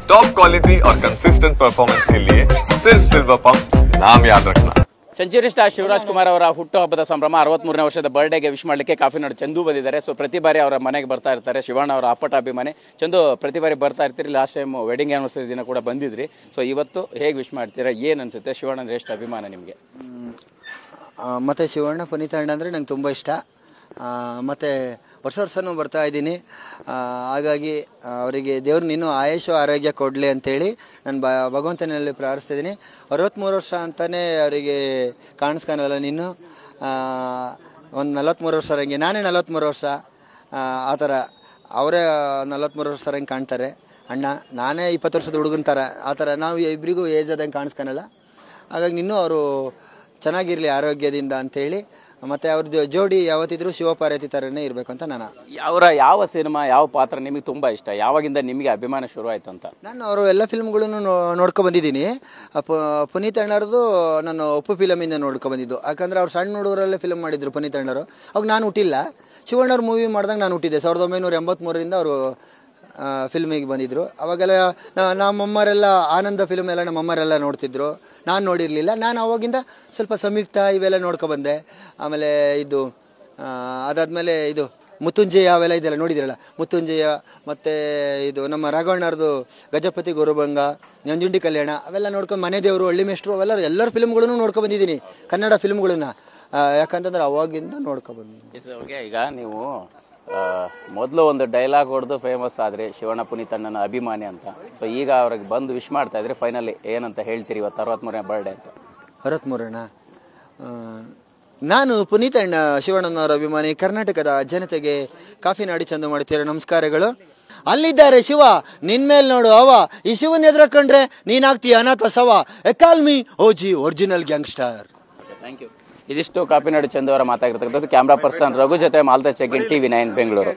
Top quality और consistent performance के लिए सिर्फ सिल्वर पंप नाम याद रखना। ಸೆಂಚುರಿ ಸ್ಟಾರ್ ಶಿವರಾಜ್ ಕುಮಾರ್ ಅವರ ಹುಟ್ಟುಹಬ್ಬದ ಸಂಭ್ರಮ 63ನೇ ವರ್ಷದ ಬರ್ಡೇಗೆ ವಿಶ್ ಮಾಡಲಿಕ್ಕೆ ಕಾಫಿನಾಡು ಚಂದು ಬಂದಿದ್ದಾರೆ. ಸೊ ಪ್ರತಿ ಬಾರಿ ಅವರ ಮನೆಗೆ ಬರ್ತಾ ಇರ್ತಾರೆ. ಶಿವಣ್ಣ ಅವರ ಅಪ್ಪಟ ಅಭಿಮಾನಿ. ಚಂದು, ಪ್ರತಿ ಬಾರಿ ಬರ್ತಾ ಇರ್ತೀರಿ. ಲಾಸ್ಟ್ ಟೈಮ್ ವೆಡ್ಡಿಂಗ್ ಆನಿವರ್ಸರಿ ದಿನ ಕೂಡ ಬಂದಿದ್ರಿ. ಸೊ ಇವತ್ತು ಹೇಗೆ ವಿಶ್ ಮಾಡ್ತೀರಾ? ಏನು ಅನ್ಸುತ್ತೆ? ಶಿವಣ್ಣ ಅಂದ್ರೆ ಎಷ್ಟು ಅಭಿಮಾನ ನಿಮಗೆ? ಮತ್ತು ಶಿವಣ್ಣ ಪುನೀತ್ ಅಣ್ಣ ಅಂದರೆ ನಂಗೆ ತುಂಬ ಇಷ್ಟ. ಮತ್ತು ವರ್ಷನೂ ಬರ್ತಾ ಇದ್ದೀನಿ. ಹಾಗಾಗಿ ಅವರಿಗೆ ದೇವ್ರು ಇನ್ನೂ ಆಯುಷು ಆರೋಗ್ಯ ಕೊಡಲಿ ಅಂತೇಳಿ ನಾನು ಭಗವಂತನಲ್ಲಿ ಪ್ರಾರ್ಥಿಸ್ತಿದ್ದೀನಿ. 63 ವರ್ಷ ಅಂತಲೇ ಅವರಿಗೆ ಕಾಣಿಸ್ಕೊಳಲ್ಲ. ನೀನು ಒಂದು 43 ವರ್ಷ ಹಂಗೆ, ನಾನೇ 43 ವರ್ಷ ಆ ಥರ. ಅವರೇ 43 ವರ್ಷ ಹಂಗೆ ಕಾಣ್ತಾರೆ ಅಣ್ಣ. ನಾನೇ 20 ವರ್ಷದ ಹುಡುಗನ ಥರ ಆ ಥರ ನಾವು ಇಬ್ಬರಿಗೂ ಏಜ್ ಆದಂಗೆ ಕಾಣಿಸ್ಕೊಳಲ್ಲ. ಹಾಗಾಗಿ ಇನ್ನೂ ಅವರು ಚೆನ್ನಾಗಿರಲಿ ಆರೋಗ್ಯದಿಂದ ಅಂಥೇಳಿ. ಮತ್ತು ಅವ್ರದ್ದು ಜೋಡಿ ಯಾವತ್ತಿದ್ರೂ ಶಿವಪಾರ್ವತಿ ಥರನೇ ಇರಬೇಕು ಅಂತ ನಾನು. ಅವರ ಯಾವ ಸಿನಿಮಾ, ಯಾವ ಪಾತ್ರ ನಿಮಗೆ ತುಂಬ ಇಷ್ಟ? ಯಾವಾಗಿಂದ ನಿಮಗೆ ಅಭಿಮಾನ ಶುರು ಆಯಿತು ಅಂತ? ನಾನು ಅವರು ಎಲ್ಲ ಫಿಲ್ಮ್ಗಳನ್ನು ನೋಡ್ಕೊಬಂದಿದ್ದೀನಿ. ಪುನೀತ್ ಅಣ್ಣರದು ನಾನು ಒಪ್ಪು ಫಿಲಮಿಂದ ನೋಡ್ಕೊಬಂದಿದ್ದು. ಯಾಕಂದರೆ ಅವ್ರು ಸಣ್ಣ ಹುಡುಗರಲ್ಲೇ ಫಿಲ್ಮ್ ಮಾಡಿದ್ರು ಪುನೀತ್ ಅಣ್ಣರು. ಅವಾಗ ನಾನು ಹುಟ್ಟಿಲ್ಲ. ಶಿವಣ್ಣವ್ರ ಮೂವಿ ಮಾಡಿದಾಗ ನಾನು ಹುಟ್ಟಿದ್ದೆ. 1983ರಿಂದ ಅವರು ಫಿಲ್ಮಿಗೆ ಬಂದಿದ್ದರು. ಅವಾಗೆಲ್ಲ ನಮ್ಮಮ್ಮರೆಲ್ಲ ಆನಂದ ಫಿಲ್ಮ್ ಎಲ್ಲ ನಮ್ಮಮ್ಮರೆಲ್ಲ ನೋಡ್ತಿದ್ರು. ನಾನು ನೋಡಿರಲಿಲ್ಲ. ನಾನು ಅವಾಗಿಂದ ಸ್ವಲ್ಪ ಸಂಯುಕ್ತ ಇವೆಲ್ಲ ನೋಡ್ಕೊಬಂದೆ. ಆಮೇಲೆ ಇದು ಅದಾದಮೇಲೆ ಇದು ಮುತ್ತುಂಜಯ ಅವೆಲ್ಲ ಇದೆಲ್ಲ ನೋಡಿದಿರಲ್ಲ. ಮುತ್ತುಂಜಯ ಮತ್ತು ಇದು ನಮ್ಮ ರಾಘವಣ್ಣರದು ಗಜಪತಿ ಗುರುಭಂಗ, ನಂಜುಂಡಿ ಕಲ್ಯಾಣ ಅವೆಲ್ಲ ನೋಡ್ಕೊಂಡು, ಮನೆ ದೇವರು, ಹಳ್ಳಿ ಮೇಷ್ಟ್ರು ಅವೆಲ್ಲ ಎಲ್ಲರ ಫಿಲ್ಮ್ಗಳನ್ನು ನೋಡ್ಕೊಬಂದಿದ್ದೀನಿ, ಕನ್ನಡ ಫಿಲ್ಮ್ಗಳನ್ನ. ಯಾಕಂತಂದ್ರೆ ಅವಾಗಿಂದ ನೋಡ್ಕೊಬಂದಿದ್ದೀನಿ. ಈಗ ನೀವು ಮೊದಲು ಒಂದು ಡೈಲಾಗ್ ಹೊಡೆದು ಫೇಮಸ್ ಆದ್ರಿ, ಶಿವಣ್ಣ ಪುನೀತ್ ಅಣ್ಣನ ಅಭಿಮಾನಿ ಅಂತ. ಸೊ ಈಗ ಅವ್ರಿಗೆ ಬಂದು ವಿಶ್ ಮಾಡ್ತಾ ಇದ್ರಿ. ಫೈನಲಿ ಏನಂತ ಹೇಳ್ತೀರಿ ಇವತ್ತು 63ನೇ ಬರ್ಡೇ ಅಂತ? 63ನೇ ನಾನು ಪುನೀತ್ ಅಣ್ಣ ಶಿವಣ್ಣನವರ ಅಭಿಮಾನಿ. ಕರ್ನಾಟಕದ ಜನತೆಗೆ ಕಾಫಿನಾಡಿ ಚಂದ ಮಾಡ್ತೀರ ನಮಸ್ಕಾರಗಳು. ಅಲ್ಲಿದ್ದಾರೆ ಶಿವ, ನಿನ್ಮೇಲೆ ನೋಡು ಅವ. ಈ ಶಿವನ್ ಎದುರಕೊಂಡ್ರೆ ನೀನಾಗ್ತೀಯ ಅನಾಥ ಶವ. Call me OG original gangster. Thank you. ಇದಿಷ್ಟು ಕಾಫಿನಾಡು ಚಂದು ಅವರ ಮಾತಾಗಿರ್ತಕ್ಕಂಥದ್ದು. ಕ್ಯಾಮ್ರಾ ಪರ್ಸನ್ ರಘು ಜೊತೆ ಮಾಲ್ತಾ ಚೆಗಿನ್, TV9 ಬೆಂಗಳೂರು.